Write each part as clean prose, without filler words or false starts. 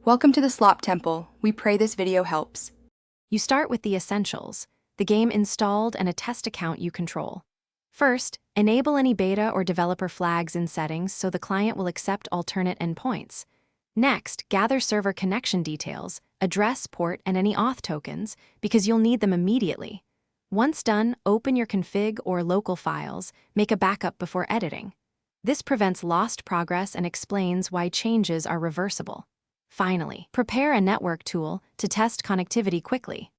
Welcome to the Slop Temple. We pray this video helps. You start with the essentials, the game installed and a test account you control. First, enable any beta or developer flags in settings so the client will accept alternate endpoints. Next, gather server connection details, address, port, and any auth tokens because you'll need them immediately. Once done, open your config or local files, make a backup before editing. This prevents lost progress and explains why changes are reversible. Finally, prepare a network tool to test connectivity quickly.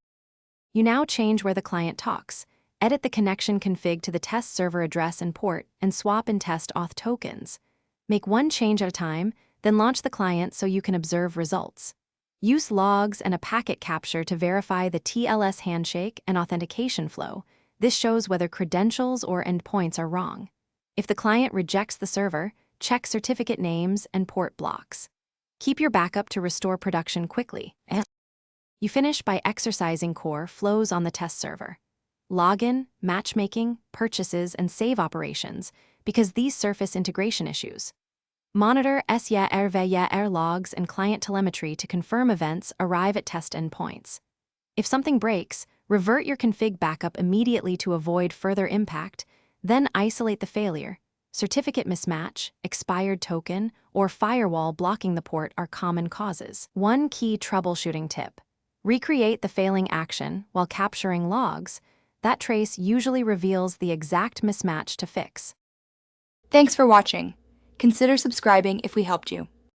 You now change where the client talks, edit the connection config to the test server address and port, and swap and test auth tokens. Make one change at a time, then launch the client so you can observe results. Use logs and a packet capture to verify the TLS handshake and authentication flow. This shows whether credentials or endpoints are wrong. If the client rejects the server, check certificate names and port blocks. Keep your backup to restore production quickly. You finish by exercising core flows on the test server. Login, matchmaking, purchases, and save operations, because these surface integration issues. Monitor SYR logs and client telemetry to confirm events arrive at test endpoints. If something breaks, revert your config backup immediately to avoid further impact, then isolate the failure. Certificate mismatch, expired token, or firewall blocking the port are common causes. One key troubleshooting tip: recreate the failing action while capturing logs. That trace usually reveals the exact mismatch to fix. Thanks for watching. Consider subscribing if we helped you.